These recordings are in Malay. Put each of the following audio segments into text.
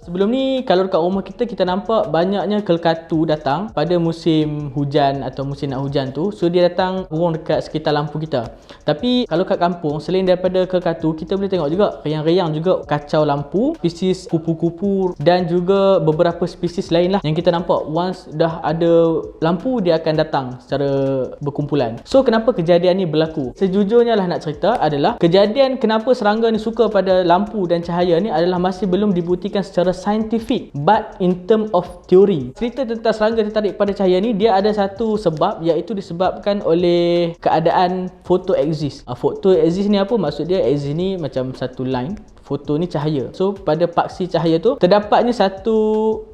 Sebelum ni kalau dekat rumah kita nampak banyaknya kelkatu datang pada musim hujan atau musim nak hujan tu. So dia datang burung dekat sekitar lampu kita. Tapi kalau kat kampung, selain daripada kelkatu, kita boleh tengok juga reyang-reyang juga kacau lampu, spesies kupu-kupu dan juga beberapa spesies lain lah yang kita nampak once dah ada lampu dia akan datang secara berkumpulan. So kenapa kejadian ni berlaku? Sejujurnya lah nak cerita adalah kejadian kenapa serangga ni suka pada lampu dan cahaya ni adalah masih belum dibuktikan secara scientific, but in term of theory. Cerita tentang serangga tertarik pada cahaya ni, dia ada satu sebab, iaitu disebabkan oleh keadaan photoexist. Photoexist ni apa? Maksud dia exist ni macam satu line, foto ni cahaya. So pada paksi cahaya tu terdapatnya satu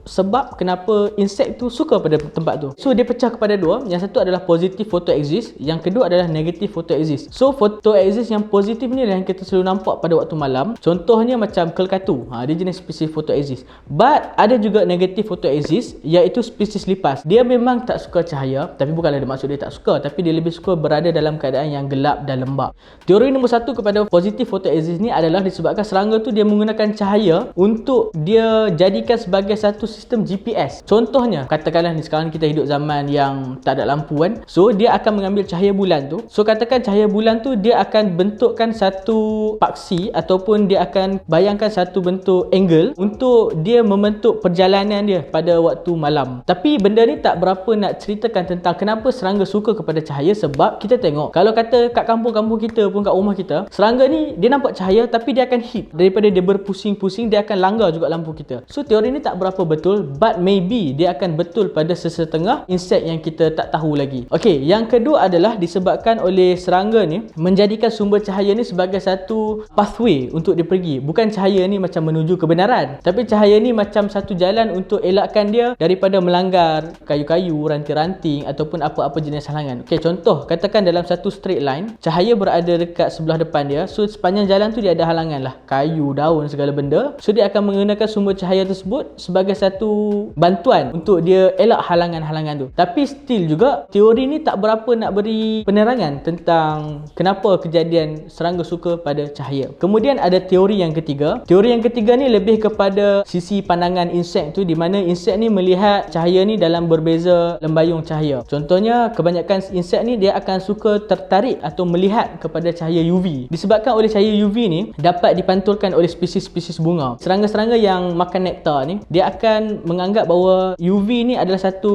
sebab kenapa insek tu suka pada tempat tu. So dia pecah kepada dua. Yang satu adalah positive photoexist, yang kedua adalah negative photoexist. So photoexist yang positif ni lah yang kita selalu nampak pada waktu malam. Contohnya macam kelkatu, dia jenis spesies photoexist. But ada juga negative photoexist, iaitu spesies lipas. Dia memang tak suka cahaya, tapi bukanlah ada maksud dia tak suka, tapi dia lebih suka berada dalam keadaan yang gelap dan lembap. Teori nombor satu kepada positive photoexist ni adalah disebabkan serangga tu dia menggunakan cahaya untuk dia jadikan sebagai satu sistem GPS. Contohnya, katakanlah ni sekarang kita hidup zaman yang tak ada lampu kan. So dia akan mengambil cahaya bulan tu. So katakan cahaya bulan tu dia akan bentukkan satu paksi ataupun dia akan bayangkan satu bentuk angle untuk dia membentuk perjalanan dia pada waktu malam. Tapi benda ni tak berapa nak ceritakan tentang kenapa serangga suka kepada cahaya, sebab kita tengok kalau kata kat kampung-kampung kita pun, kat rumah kita, serangga ni dia nampak cahaya tapi dia akan hit. Daripada dia berpusing-pusing, dia akan langgar juga lampu kita. So teori ni tak berapa betul, but maybe dia akan betul pada sesetengah insek yang kita tak tahu lagi. Okey, yang kedua adalah disebabkan oleh serangga ni menjadikan sumber cahaya ni sebagai satu pathway untuk dia pergi. Bukan cahaya ni macam menuju kebenaran, tapi cahaya ni macam satu jalan untuk elakkan dia daripada melanggar kayu-kayu, ranting-ranting ataupun apa-apa jenis halangan. Okey, contoh, katakan dalam satu straight line, cahaya berada dekat sebelah depan dia. So sepanjang jalan tu dia ada halangan lah, kayu, daun, segala benda. So dia akan menggunakan sumber cahaya tersebut sebagai satu bantuan untuk dia elak halangan-halangan tu. Tapi still juga teori ni tak berapa nak beri penerangan tentang kenapa kejadian serangga suka pada cahaya. Kemudian ada teori yang ketiga. Teori yang ketiga ni lebih kepada sisi pandangan insek tu, di mana insek ni melihat cahaya ni dalam berbeza lembayung cahaya. Contohnya, kebanyakan insek ni dia akan suka tertarik atau melihat kepada cahaya UV. Disebabkan oleh cahaya UV ni dapat dipantulkan oleh spesies-spesies bunga. Serangga-serangga yang makan nektar ni, dia akan menganggap bahawa UV ni adalah satu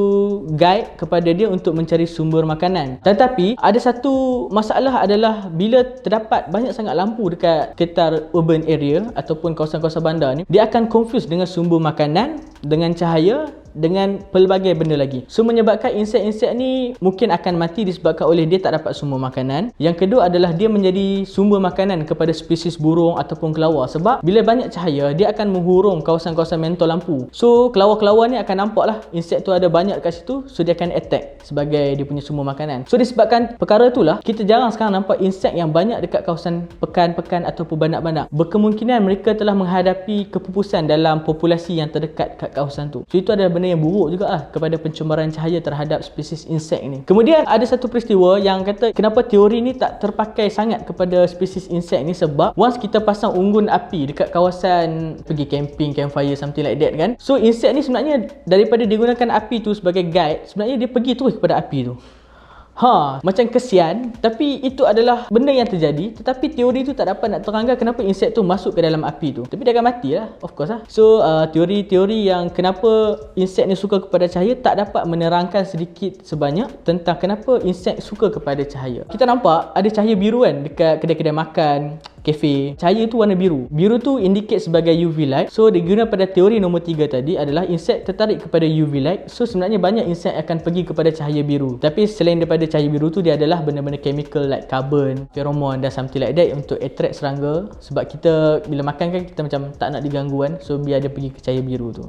guide kepada dia untuk mencari sumber makanan. Tetapi ada satu masalah adalah bila terdapat banyak sangat lampu dekat sekitar urban area ataupun kawasan-kawasan bandar ni, dia akan confuse dengan sumber makanan, dengan cahaya, dengan pelbagai benda lagi. So menyebabkan insek-insek ni mungkin akan mati disebabkan oleh dia tak dapat sumber makanan. Yang kedua adalah dia menjadi sumber makanan kepada spesies burung ataupun kelawar, sebab bila banyak cahaya dia akan menghurung kawasan-kawasan mentol lampu. So kelawar-kelawar ni akan nampak lah insek tu ada banyak kat situ, so dia akan attack sebagai dia punya sumber makanan. So disebabkan perkara itulah kita jarang sekarang nampak insek yang banyak dekat kawasan pekan-pekan ataupun bandak-bandak. Berkemungkinan mereka telah menghadapi kepupusan dalam populasi yang terdekat kat kawasan tu. So itu adalah benda yang buruk juga lah kepada pencemaran cahaya terhadap spesies insek ni. Kemudian ada satu peristiwa yang kata kenapa teori ni tak terpakai sangat kepada spesies insek ni, sebab once kita pasang unggun api dekat kawasan pergi camping, campfire, something like that kan. So insek ni sebenarnya daripada digunakan api tu sebagai guide, sebenarnya dia pergi terus kepada api tu. Macam kesian, tapi itu adalah benda yang terjadi. Tetapi teori tu tak dapat nak terangkan kenapa insek tu masuk ke dalam api tu. Tapi dia akan mati lah, of course lah. So teori-teori yang kenapa insek ni suka kepada cahaya tak dapat menerangkan sedikit sebanyak tentang kenapa insek suka kepada cahaya. Kita nampak ada cahaya biru kan dekat kedai-kedai makan, kafe. Cahaya tu warna biru. Biru tu indicate sebagai UV light. So digunakan pada teori nombor 3 tadi adalah insek tertarik kepada UV light. So sebenarnya banyak insek akan pergi kepada cahaya biru. Tapi selain daripada cahaya biru tu, dia adalah benda-benda chemical like carbon, pheromone dan something like that untuk attract serangga. Sebab kita bila makan kan kita macam tak nak diganggu kan. So biar dia pergi ke cahaya biru tu.